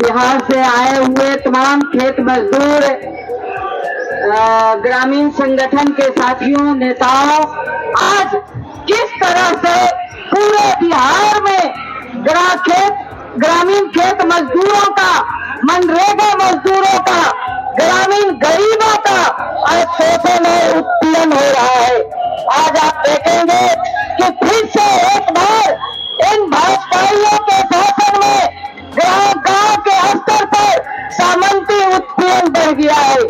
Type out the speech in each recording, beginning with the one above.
बिहार से आए हुए तमाम खेत मजदूर ग्रामीण संगठन के साथियों, नेताओं, आज किस तरह से पूरे बिहार में ग्रामीण खेत मजदूरों का, मनरेगा मजदूरों का, ग्रामीण गरीबों का आज शोषण और उत्पीड़न हो रहा है। आज आप देखेंगे कि फिर से एक बार इन भाजपाइयों के शासन में गांव-गांव के स्तर पर सामंती उत्पीड़न बढ़ गया है।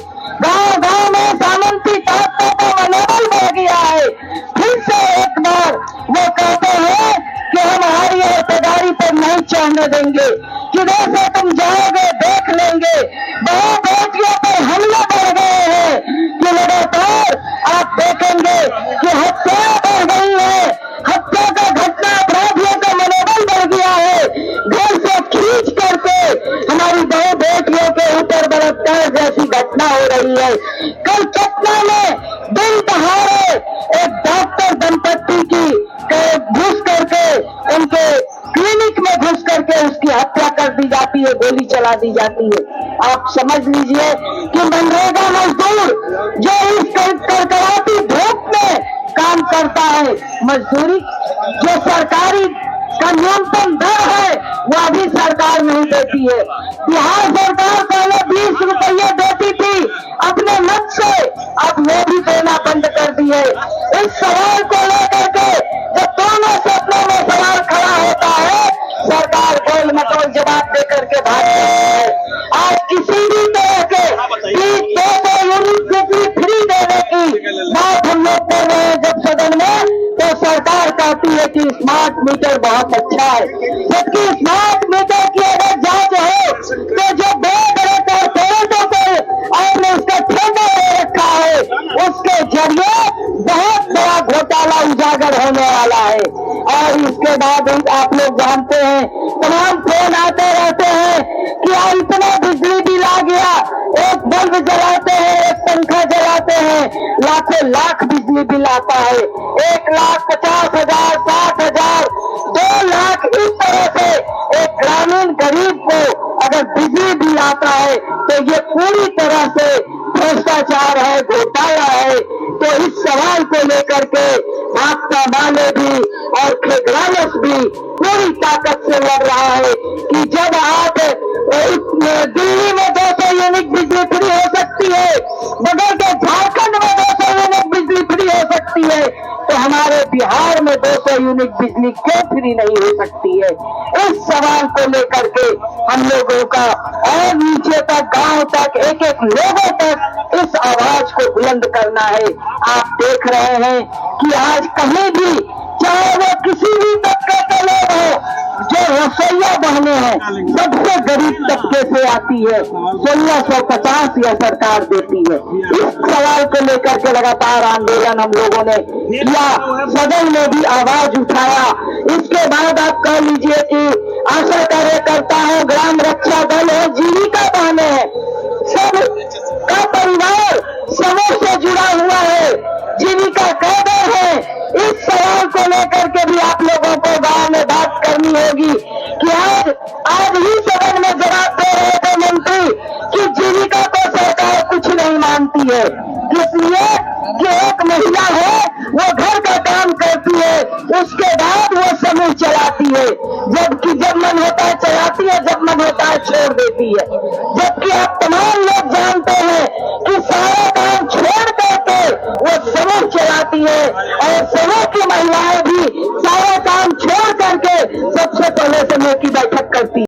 गांव-गांव में सामंती ताकतों का मनोबल बढ़ गया है। फिर से एक बार वो कहते हैं कि हम हमारी औरतेदारी पर नहीं चढ़ने देंगे, किधर से तुम जाओगे देख लेंगे। बहु बेटियों पर हमले बढ़ गए हैं कि लगातार आप देखेंगे कि हत्या बढ़ गई है। हत्या का घटना, अपराधियों का मनोबल बढ़ गया है। घर से खींच करके हमारी बहु बेटियों के ऊपर बलात्कार जैसी घटना हो रही है। कल चटना में दिन दहाड़े एक डॉक्टर दंपत्ति की घुस करके, उनके क्लिनिक में घुस करके उसकी हत्या कर दी जाती है, गोली चला दी जाती है। आप समझ लीजिए कि मनरेगा मजदूर जो इस कड़कड़ाती धूप में काम करता है, मजदूरी जो सरकारी का न्यूनतम दर है वो अभी सरकार नहीं देती है। बिहार सरकार पहले 20 रुपये देती थी अपने मत से, अब वो भी देना बंद कर दी है। इस सवाल को लेकर के जब दोनों सपनों में सवाल खड़ा होता है, सरकार गोल मटोल जवाब देकर के भाग जाती है। आज किसी भी तरह के 200 यूनिट बिजली फ्री देने की बात हम लोग कर रहे हैं जब सदन में, तो सरकार कहती है कि स्मार्ट मीटर बहुत अच्छा है। जबकि स्मार्ट मीटर की अगर जांच हो तो जो बड़े-बड़े कॉर्पोरेटों को और उसका ठेका ले रखा है, उसके जरिए बहुत बड़ा घोटाला उजागर होने वाला है। और इसके बाद आप लोग जानते हैं, तमाम फोन आते रहते हैं कि इतना बिजली बिल आ गया, एक बल्ब जलाते हैं, एक पंखा जलाते हैं, लाखों लाख बिजली बिल आता है। 1,50,000, 60,000, 2 लाख, इस तरह से एक ग्रामीण गरीब को अगर बिजली बिल आता है तो ये पूरी तरह से भ्रष्टाचार है, घोटाला है। तो इस सवाल को लेकर के भाकपा माले भी और खगड़िया भी पूरी ताकत से लड़ रहा है कि जब आप दिल्ली में 200 यूनिट बिजली फ्री हो सकती है, बगल के झारखंड में 200 यूनिट बिजली फ्री हो सकती है, तो हमारे बिहार में 200 यूनिट बिजली क्यों फ्री नहीं हो सकती है? इस सवाल को लेकर के हम लोगों का और नीचे तक, गांव तक, एक-एक लोगों तक इस आवाज को बुलंद करना है। आप देख रहे हैं कि आज कहीं भी, चाहे वो किसी भी तबके के लोग हो, जो रसोईया बहने हैं सबसे गरीब तबके से आती है, 1650 यह सरकार देती है। इस सवाल को लेकर के लगातार आंदोलन हम लोगों ने किया, सदन में भी आवाज उठाया। इसके बाद आप कह लीजिए कि आशा कार्यकर्ता हो, ग्राम रक्षा दल हो, जीविका बहने हैं, सब का परिवार समूह से जुड़ा हुआ है, जीविका कैडर है। इस सवाल को लेकर के भी आप लोगों को गांव में बात करनी होगी कि आज ही सदन में जवाब दे रहे थे मंत्री कि जीविका को सरकार कुछ नहीं मानती है, इसलिए कि एक महिला है, वो घर का काम करती है, उसके बाद वो समूह चलाती है, जबकि जब मन होता है चलाती है, जब मन होता है छोड़ देती है। जबकि आप तमाम लोग जानते हैं कि सारा काम छोड़ करके वो समूह चलाती है, और समूह की महिलाएं भी सारा काम छोड़ करके सबसे पहले समूह की बैठक करती